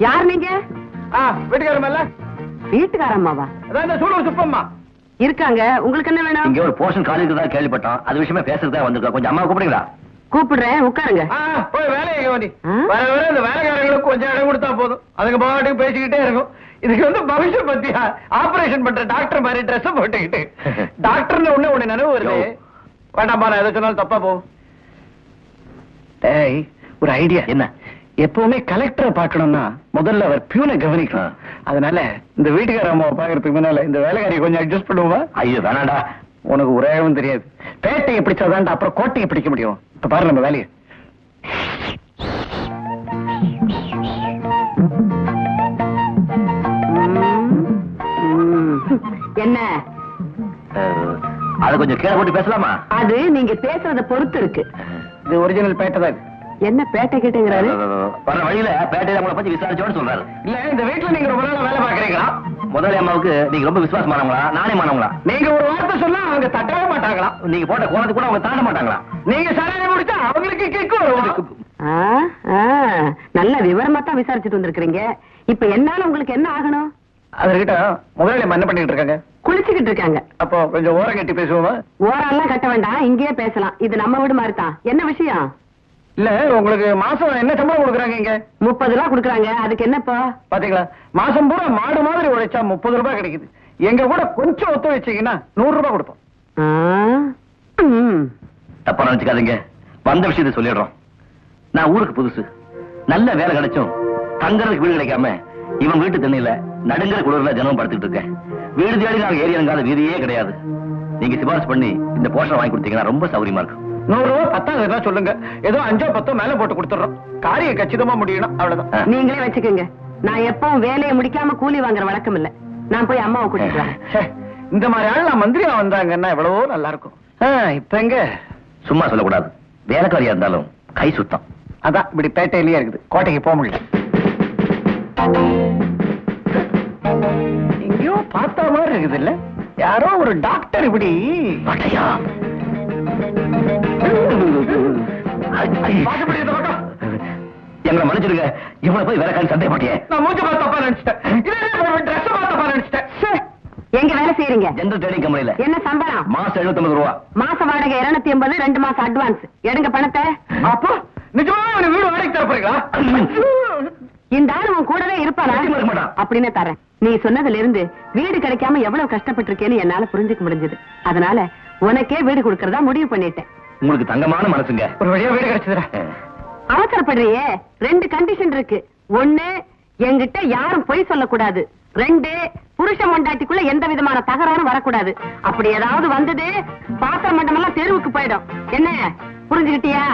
யார் நீங்க? வீட்டுக்காரம்மா. வீட்டுக்காரம்மாவா? அதான் சூழல் சுப்பம்மா இருக்காங்க. உங்களுக்கு என்ன வேணும்? இங்க ஒரு போர்ஷன் காலி இருக்கிறதா கேள்விப்பட்டோம். அது விஷயமா பேசுறதா வந்திருக்கோம். கொஞ்சம் அம்மா கூப்பிடுங்களா? கூப்பிடுறேன், உட்காருங்க. போய் வேலையை கவனி. வர வர இந்த வேலைக்காரங்களுக்கு கொஞ்சம் இடம் கொடுத்தா போதும். அதுக்கு பாட்டுக்கு பேசிக்கிட்டே இருக்கும். இதுக்கு வந்து பவிஷ்ய பத்தியா ஆபரேஷன் பண்ற டாக்டர் மாதிரி ட்ரெஸ் போட்டுக்கிட்டு டாக்டர்னு ஒண்ணு நினைவு வருது. வேண்டாம்பா, நான் எதை சொன்னாலும் தப்பா போகும். ஒரு ஐடியா என்ன? எப்பவுமே கலெக்டரை பார்க்கணும்னா முதல்ல அவர் பியூனை கவனிக்கணும். அதனால இந்த வீட்டுக்கார அம்மாவை பாக்குறதுக்கு முன்னால இந்த வேலைக்காரியை கொஞ்சம் அட்ஜஸ்ட் பண்ணுவா. ஐயோ வேணாண்டா, உனக்கு ஒரேவும் தெரியாது. பேட்டையை பிடிச்சாதான்டா அப்புறம் கோட்டையை பிடிக்க முடியும். இப்ப பாரு நம்ம வேலையை. என்ன அதை கொஞ்சம் கீழே போட்டு பேசலாமா? அது நீங்க பேசுறத பொறுத்து இருக்கு. இது ஒரிஜினல் பேட்டை தான். என்ன பேட்டை கேட்டுங்கிறாரு? வர வழியில பேட்டையில உங்களை பத்தி விசாரிச்சோன்னு சொல்றாரு. இல்ல, இந்த வீட்டுல நீங்க ரொம்ப நாளா வேலை பாக்குறீங்களா? முதலாளி அம்மாவுக்கு நீங்க ரொம்ப விசுவாசமானவங்களா நானே மானவங்களா? நீங்க ஒரு வார்த்தை சொன்னா அவங்க தட்டவே மாட்டாங்களா? நீங்க போட்ட கோலத்து கூட அவங்க தாண்ட மாட்டாங்களா? நீங்க சரணை முடிச்சா அவங்களுக்கு கேட்கும். நல்ல விவரமா தான் விசாரிச்சுட்டு வந்திருக்கீங்க. இப்ப என்னால உங்களுக்கு என்ன ஆகணும்? அதற்கிட்ட முதலாளி என்ன பண்ணிட்டு இருக்காங்க? குளிச்சுக்கிட்டு இருக்காங்க. அப்போ கொஞ்சம் ஓரம் கட்டி பேசுவோமா? ஓரெல்லாம் கட்ட வேண்டாம், இங்கேயே பேசலாம். இது நம்ம வீடு மாதிரி தான். என்ன விஷயம்? இல்ல, உங்களுக்கு மாசம் என்ன சம்பளம் கொடுக்குறாங்க? இங்க 30 ரூபா கொடுக்குறாங்க. அதுக்கு என்னப்பா? பாத்தீங்களா, மாசம் பூரா மாடு மாதிரி உழைச்சா 30 ரூபாய் கிடைக்குது. எங்க கூட கொஞ்சம் ஒத்து வச்சீங்கன்னா 100 ரூபாய் கொடுப்போம். தப்பா நினைச்சுக்காதீங்க, வந்த விஷயத்தை சொல்லிடுறோம். நான் ஊருக்கு புதுசு, நல்ல வேலை கிடைச்சும் தங்கறதுக்கு வீடு கிடைக்காம இவன் வீட்டு தண்ணியில நடுங்கிற குளிர்ல ஜனம் படுத்துட்டு இருக்கேன். வீடு தேடி நாங்க ஏரியாங்காத வீதியே கிடையாது. நீங்க சிபாரிசு பண்ணி இந்த போஷனை வாங்கி கொடுத்தீங்கன்னா ரொம்ப சௌரியமா இருக்கும். 100 ரூபாய் 10,000 சொல்லுங்க, ஏதோ 5-10 மேல போட்டு கொடுத்துறோம். காரியம் கச்சிதமா முடியணும், அவ்வளவுதான். நீங்களே வச்சுக்கோங்க. நான் எப்பவும் வேலையை முடிக்காம கூலி வாங்குற வழக்கம் இல்ல. நான் போய் அம்மாவை கூட்டிட்டு வரேன். இந்த மாதிரி ஆள் நான் மந்திரியா வந்தாங்கன்னா எவ்வளவோ நல்லா இருக்கும். இப்ப எங்க? சும்மா சொல்லக்கூடாது, வேலைக்காரியா இருந்தாலும் கை சுத்தம். அதான் இப்படி பேட்டையிலேயே இருக்குது, கோட்டைக்கு போக முடியல. எங்கேயோ பார்த்தா மாதிரி இருக்குது இல்ல? யாரோ ஒரு டாக்டர் இப்படி எங்களை மன்னிச்சிருங்க. இவனை போய் வேலைக்காரி சண்டை மாட்டியே. நான் மூஞ்ச பார்த்து தப்பா நினைச்சிட்டேன். ட்ரெஸ் பார்த்து தப்பா நினைச்சிட்டேன். எங்க வேலை செய்யறீங்க? ஜெனரல் ட்ரேடிங் கம்பெனில. என்ன சம்பளம்? மாசம் 750 ரூபா. மாச வாடகை 280, 2 மாசம் அட்வான்ஸ். எடுங்க பணத்தை. அப்போ நிஜமா வீடு வாடகை தர போறீங்களா? இந்த ஆள் உன் கூடவே இருப்பானா? அப்படின்னு தரேன். நீ சொன்னதுல இருந்து வீடு கிடைக்காம எவ்வளவு கஷ்டப்பட்டிருக்கேன்னு என்னால புரிஞ்சுக்க முடிஞ்சது. அதனால உனக்கே வீடு கொடுக்கறதா முடிவு பண்ணிட்டேன். உங்களுக்கு தங்கமான மனசுங்க. ஒரு வழியா வீடு கிடைச்சதுடா. அவசரப்படுறியே? 2 கண்டிஷன் இருக்கு. 1, என்கிட்ட யாரும் பொய் சொல்லக்கூடாது. 2, புருஷ மண்டாட்டிக்குள்ள எந்த விதமான தகராறும் வரக்கூடாது. அப்படி ஏதாவது வந்தது பாத்திர மண்டம் எல்லாம் தெருவுக்கு போயிடும். என்ன புரிஞ்சுக்கிட்டியா?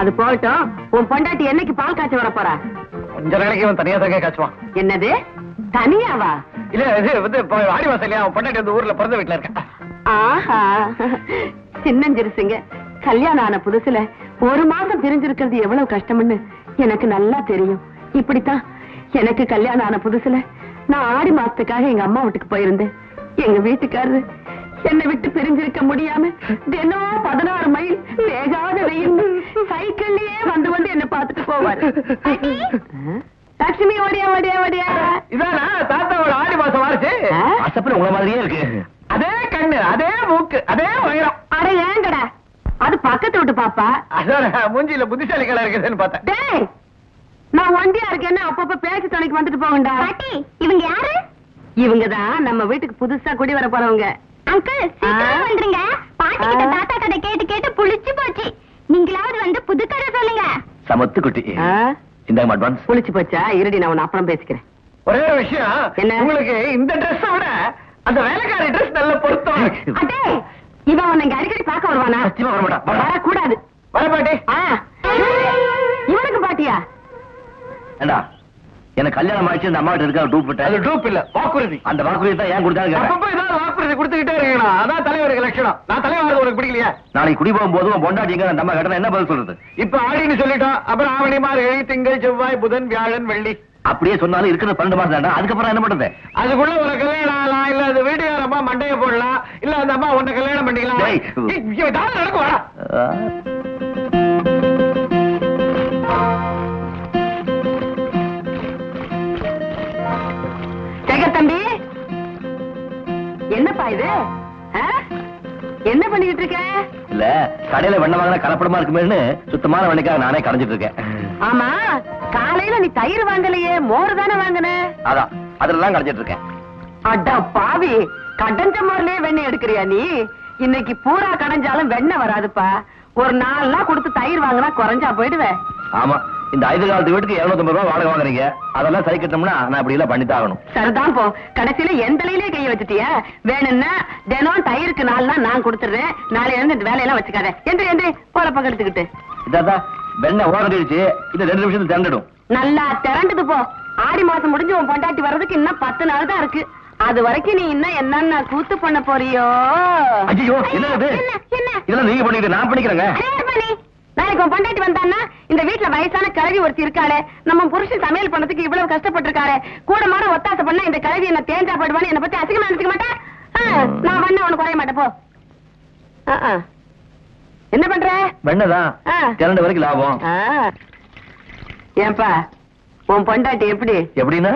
அது போகட்டும். உன் பொண்டாட்டி என்னைக்கு பால் காய்ச்சி வர போறா? கொஞ்ச நாளைக்கு அவன் தனியா தாங்க காய்ச்சுவான். என்னது தனியாவா? இல்ல, இது வந்து ஆடி மாசம் இல்லையா, அவன் பொண்டாட்டி வந்து ஊர்ல பிறந்த வீட்டுல இருக்க. ஆஹா, சின்னஞ்சிருசுங்க. கல்யாணம் ஆன புதுசுல 1 மாசம் பிரிஞ்சிருக்கிறது எவ்வளவு கஷ்டம்னு எனக்கு நல்லா தெரியும். இப்படித்தான் எனக்கு கல்யாணம் ஆன புதுசுல நான் ஆடி மாசத்துக்காக எங்க அம்மா வீட்டுக்கு போயிருந்தேன். எங்க வீட்டுக்காரரு என்னை விட்டு பிரிஞ்சிருக்க முடியாம தினம் 16 மைல் வேகாத வெயில் சைக்கிள்லயே வந்து வந்து என்ன பார்த்துட்டு போவாரு. லட்சுமி ஓடியா ஓடியா ஓடியா. இதானா தாத்தாவோட ஆடி மாசம் வாரிச்சு? அசப்புல உங்கள மாதிரியே இருக்கு. அதே கண்ணு, அதே மூக்கு, அதே உயரம். அட ஏங்கடா, அது பக்கத்து விட்டு பாப்பா. அதான் மூஞ்சியில புத்திசாலிகளா இருக்குதுன்னு பார்த்தேன். டேய், நான் ஒண்டியா இருக்கேன்னு அப்பப்ப பேச்சு துணைக்கு வந்துட்டு போகண்டா. இவங்க யாரு? இவங்கதான் நம்ம வீட்டுக்கு புதுசா குடி வர போறவங்க. அங்கிள் சீக்கிரம் வந்துருங்க. பாட்டி கிட்ட தாத்தா கதை கேட்டு கேட்டு புளிச்சு போச்சு. நீங்களாவது வந்து புது கதை சொல்லுங்க. சமத்து குட்டி. இந்த அட்வான்ஸ் புளிச்சு போச்சா? இருடி, நான் உன்னை அப்புறம் பேசிக்கிறேன். ஒரே ஒரு விஷயம், என்ன? உங்களுக்கு இந்த ட்ரெஸ் விட அந்த வேலைக்காரி ட்ரெஸ் நல்ல பொருத்தம். அடே, இவன் உன்னை இங்க அடிக்கடி பார்க்க வருவானா? வரக்கூடாது. வர பாட்டி. இவனுக்கு பாட்டியா? ஏண்டா, எனக்கு கல்யாணம் ஆயிடுச்சு, அந்த அம்மா கிட்ட இருக்க டூப். அது டூப் இல்ல, வாக்குறுதி. அந்த வாக்குறுதி தான் ஏன் கொடுத்தாங்க? அப்பப்ப ஏதாவது வாக்குறுதி கொடுத்துக்கிட்டே இருக்கணும். அதான் தலைவருக்கு லட்சணம். நான் தலைவர் உனக்கு பிடிக்கலையா? நாளைக்கு குடி போகும்போது உன் பொண்டாட்டிங்க அந்த அம்மா கிட்ட என்ன பதில் சொல்றது? இப்ப ஆடின்னு சொல்லிட்டோம். அப்புறம் ஆவணி மார்கழி திங்கள் செவ்வாய் புதன் வியாழன் வெள்ளி. அப்படியே சொன்னாலும் இருக்கிறது 12 மாசம் தாண்டா. அதுக்கப்புறம் என்ன பண்றது? அதுக்குள்ள உனக்கு கல்யாணம் ஆகலாம், இல்ல அது வீட்டுக்காரம்மா மண்டைய போடலாம், இல்ல அந்த அம்மா உன்னை கல்யாணம் பண்ணிக்கலாம். நடக்கும் வாடா. இல்ல கடையில வெண்ணெய் வாங்கினா கலப்படமா இருக்குமேன்னு சுத்தமான வெண்ணைக்காக நானே கடைஞ்சிட்டு இருக்கேன். ஆமா, காலையில நீ தயிர் வாங்கலையே, மோர் தானே வாங்கின? அதான் அதுலதான் கடைஞ்சிட்டு இருக்கேன். அட பாவி, கடஞ்ச மோர்லயே வெண்ணெய் எடுக்கிறியா நீ? இன்னைக்கு பூரா கடைஞ்சாலும் வெண்ணெய் வராதுப்பா. ஒரு 4 நாள் கொடுத்து தயிர் வாங்கினா குறைஞ்சா போயிடுவேன். ஆமா, இந்த 5 காலத்து வீட்டுக்கு 250 ரூபாய் வாடகை வாங்குறீங்க. அதெல்லாம் சரி கட்டணும்னா நான் இப்படி எல்லாம் பண்ணித்தான் ஆகணும். சரிதான் போ. கடைசியில என் தலையிலே கைய வச்சுட்டியா? வேணும்னா தினம் தயிருக்கு 4 நாள் நான் கொடுத்துடுறேன். நாளையில இருந்து இந்த வேலையெல்லாம் வச்சுக்காத. என்று போல பக்கெடுத்துக்கிட்டு இதாதான் வெண்ணெய் ஓடிடுச்சு. இது 2 நிமிஷத்துல திரண்டுடும். நல்லா திரண்டுது போ. ஆடி மாசம் முடிஞ்சு உன் பொண்டாட்டி வர்றதுக்கு இன்னும் 10 நாள் தான் இருக்கு. அது வரைக்கும் நீ இன்னும் என்னென்ன கூத்து பண்ண போறியோ? ஐயோ, என்ன இது? இதெல்லாம் நீங்க பண்ணிட்டு நான் பண்ணிக்கிறேங்க. நாளைக்கு உன் பொண்டாட்டி வந்தான்னா இந்த வீட்டுல வயசான கிழவி ஒருத்தி இருக்காளே, நம்ம புருஷன் சமையல் பண்ணதுக்கு இவ்வளவு கஷ்டப்பட்டு இருக்காரு, கூட மாட ஒத்தாசை பண்ணா இந்த கிழவி என்ன தேஞ்சா போடுவான்னு என்ன பத்தி அசிங்கமா நினைச்சுக்க மாட்டேன். நான் பண்ண உனக்கு குறைய மாட்டேன் போ. என்ன பண்ற? வெண்ணதான் 2 வரைக்கும் லாபம். ஏன்பா உன் பொண்டாட்டி எப்படின்னா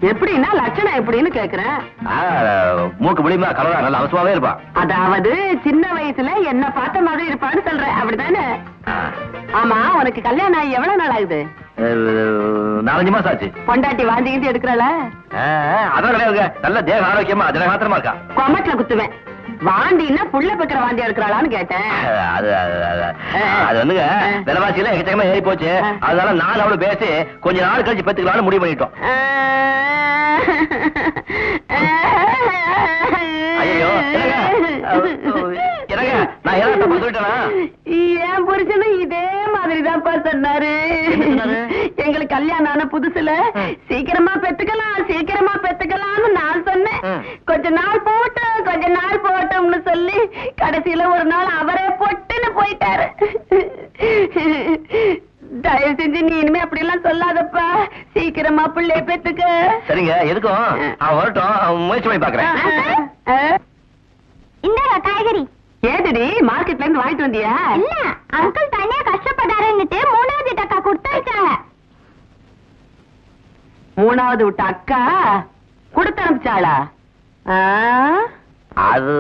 எப்படின்னா லட்சணம் எப்படின்னு கேக்குறேன். மூக்கு முடியுமா கலரா நல்ல அவசரமாவே இருப்பா. அதாவது சின்ன வயசுல என்ன பார்த்த மாதிரி இருப்பான்னு சொல்ற, அப்படிதானே? ஆமா, உனக்கு கல்யாணம் ஆகி எவ்வளவு நாள் ஆகுது? 4-5 மாசம் ஆச்சு. பொண்டாட்டி வாந்திக்கிட்டு எடுக்கிறாள? அதான் கிடையாதுங்க, நல்ல தேக ஆரோக்கியமா ஜனகாத்திரமா இருக்கா. கொமட்டில குத்துவேன். வாந்தின்னா புள்ள பெக்கிற வாந்தி எடுக்கிறாளான்னு கேட்டேன். அது வந்துங்க விலைவாசியில எக்கச்சக்கமா ஏறி போச்சு. அதனால நான் அவளை பேசி கொஞ்ச நாள் கழிச்சு பெத்துக்கலாம்னு முடிவு பண்ணிட்டோம். ஐயோ, நான் ஏதாவது தப்பு சொல்லிட்டேனா? என் புருஷனும் இதே மாதிரிதான்ப்பா சொன்னாரு. எங்களுக்கு கல்யாணம் ஆன புதுசுல சீக்கிரமா பெத்துக்கலாம்னு நான் சொன்னேன். கொஞ்ச நாள் போட்டோம்னு சொல்லி கடைசியில ஒரு நாள் அவரே பொட்டுன்னு போயிட்டாரு. தயவு செஞ்சு நீ இனிமே அப்படி எல்லாம் சொல்லாதப்பா. சீக்கிரமா பிள்ளை பெத்துக்க. சரிங்க, எதுக்கும் அவன் வரட்டும், முயற்சி பண்ணி பாக்குறேன். இந்த காய்கறி ஏதுடி மார்க்கெட்ல இருந்து வாங்கிட்டு வந்தியா? இல்ல, அங்கிள் தனியா கஷ்டப்படாருன்னுட்டு 3வது அக்கா கொடுத்து வச்சாங்க. 3வது விட்ட அக்கா கொடுத்து அனுப்பிச்சாளா? அது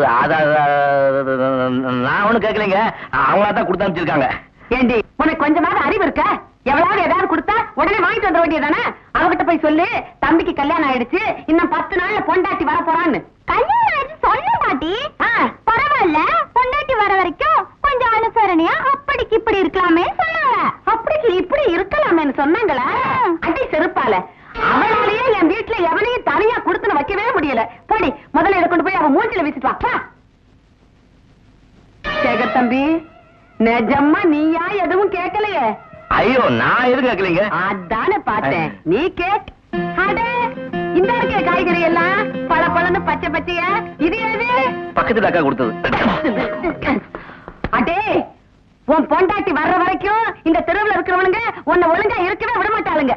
நான் ஒண்ணு கேட்கலீங்க, அவங்களா தான் கொடுத்து அனுப்பிச்சிருக்காங்க. ஏண்டி உனக்கு கொஞ்சமாவது அறிவு இருக்க? எவ்வளவு ஏதாவது கொடுத்தா உடனே வாங்கிட்டு வந்த வேண்டியதானே? அவகிட்ட போய் சொல்லு, தம்பிக்கு கல்யாணம் ஆயிடுச்சு, இன்னும் 10 நாள்ல பொண்டாட்டி வர போறான்னு. கல்யாணம் ஆயிடுச்சு சொல்ல பாட்டி. பரவாயில்ல, பொண்டாட்டி வர வரைக்கும் கொஞ்சம் அனுசரணையா அப்படிக்கு இப்படி இருக்கலாமே சொன்னாங்க. அப்படிக்கு இப்படி இருக்கலாமேன்னு சொன்னாங்களா? அடி செருப்பால. அவளாலேயே என் வீட்டுல எவனையும் தனியா கொடுத்துன்னு வைக்கவே முடியல. போடி, முதல்ல இதை கொண்டு போய் அவன் மூஞ்சில வீசிட்டு வா. சேகர் தம்பி, நிஜமா நீயா எதுவும் கேட்கலையே? ஐயோ, நான் எதுவும் கேட்கலீங்க. அதானே பார்த்தேன், நீ கேட். இந்த இருக்க காய்கறி எல்லாம் பழன்னு பச்சை பச்சையா, இது எது? பக்கத்துல அக்கா கொடுத்தது. அடே, உன் பொண்டாட்டி வர்ற வரைக்கும் இந்த தெருவுல இருக்கிறவனுங்க உன்னை ஒழுங்கா இருக்கவே விட மாட்டாளுங்க.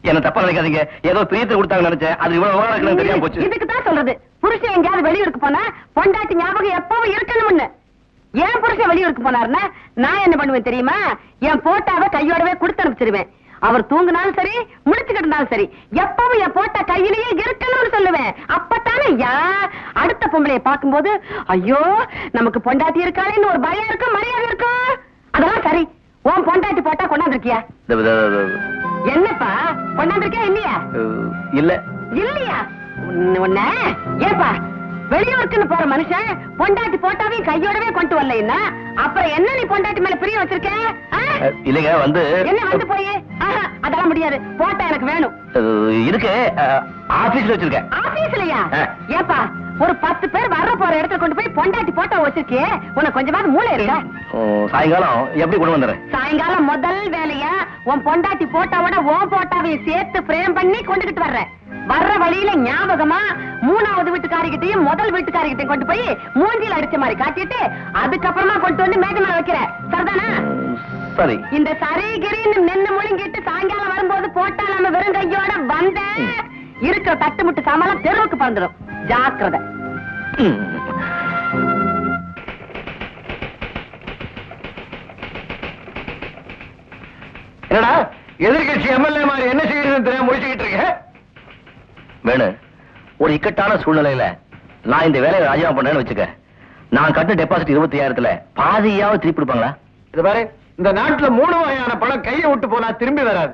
என்ன தப்பா நினைக்காதீங்க, ஏதோ பிரியத்தை கொடுத்தாங்க நினைச்சேன். அது இவ்வளவு தெரியாம போச்சு. இதுக்கு தான் சொல்றது, புருஷன் எங்கேயாவது வெளியூருக்கு போனா பொண்டாட்டி ஞாபகம் எப்பவும் இருக்கணும்னு. என் புருஷன் வெளியூருக்கு போனாருன்னா நான் என்ன பண்ணுவேன் தெரியுமா? என் போட்டாவை கையோடவே கொடுத்து அனுப்பிச்சிருவேன். அவர் தூங்கினாலும் சரி, முடிச்சுக்கிட்டு இருந்தாலும் சரி, எப்பவும் என் போட்டா கையிலேயே இருக்கணும்னு சொல்லுவேன். அப்பத்தானே அடுத்த பொம்பளைய பார்க்கும்போது ஐயோ நமக்கு பொண்டாட்டி இருக்காளேன்னு ஒரு பயம் இருக்கும், மரியாதை இருக்கும். அதெல்லாம் சரி, உன் பொண்டாட்டி போட்டா கொண்டாந்துருக்கியா? என்னப்பா, கொண்டாந்துருக்கியா இல்லையா? இல்லையா? உன்ன ஏப்பா, வெளியூருக்குன்னு போற மனுஷன் பொண்டாட்டி போட்டாவையும் கையோடவே கொண்டு வரலைன்னா அப்புறம் என்ன நீ பொண்டாட்டி மேல பிரிய வச்சிருக்க? இல்லைங்க, வந்து என்ன வந்து போய் அதெல்லாம் முடியாது, போட்டா எனக்கு வேணும். இருக்கு, ஆபீஸ்ல வச்சிருக்கேன். ஆபீஸ்லயா? ஏப்பா, ஒரு 10 பேர் வர்ற போற இடத்துல கொண்டு போய் பொண்டாட்டி போட்டா வச்சிருக்கே, உனக்கு கொஞ்சமாவது மூளை இருக்கா? சாயங்காலம் எப்படி கொண்டு வந்துடுறேன்? சாயங்காலம் முதல் வேலையா உன் பொண்டாட்டி போட்டாவோட உன் போட்டாவையும் சேர்த்து பிரேம் பண்ணி கொண்டுகிட்டு வர்றேன். வர்ற வழியில ஞாபகமா 3வது வீட்டுக்காரிகிட்டையும் முதல் வீட்டுக்காரிகிட்டையும் கொண்டு போய் மூஞ்சில அடிச்ச மாதிரி காட்டிட்டு அதுக்கப்புறமா கொண்டு வந்து மேஜை மேல வைக்கிற, சரிதானா? சரி. இந்த சரிகிரின்னு நின்னு முழுங்கிட்டு சாயங்காலம் வரும்போது போட்டா நம்ம வெறும் கையோட வந்த இருக்கிற தட்டு முட்டு சாமான் தெருவுக்கு பறந்துடும். ஜாக்கிரதை. என்னடா எதிர்கட்சி எம்எல்ஏ மாதிரி என்ன செய்யறதுன்னு தெரியாம முடிச்சுக்கிட்டு இருக்க? வேணு, ஒரு இக்கட்டான சூழ்நிலையில நான் இந்த வேலையை ராஜினாமா பண்ணேன்னு வச்சுக்க, நான் கட்டின டெபாசிட் 25,000த்துல பாதியாவது திருப்பி கொடுப்பாங்களா? இது பாரு, இந்த நாட்டுல 3 வகையான பணம் கையை விட்டு போனா திரும்பி வராது.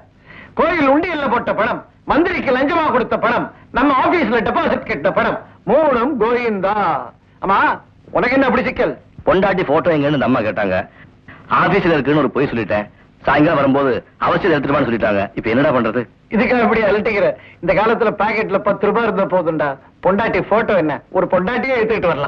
கோயில் உண்டியல்ல போட்ட பணம், மந்திரிக்கு லஞ்சமா கொடுத்த பணம், நம்ம ஆபீஸ்ல டெபாசிட் கட்டின பணம், 3ம் கோயிந்தா. ஆமா, உனக்கு என்ன அப்படி சிக்கல்? பொண்டாட்டி போட்டோ எங்கன்னு இந்த அம்மா கேட்டாங்க. ஆபீஸ்ல இருக்குன்னு ஒரு பொய் சொல்லிட்டேன். சாயங்காலம் வரும்போது அவசியம் எடுத்துட்டு சொல்லிட்டாங்க. இப்ப என்னடா பண்றது? இதுக்காக இப்படி அலட்டிக்கிற? இந்த காலத்துல பாக்கெட்ல 10 ரூபாய் இருந்தா போதும்டா. பொண்டாட்டி போட்டோ என்ன, ஒரு பொண்டாட்டியே எடுத்துக்கிட்டு வரலாம்.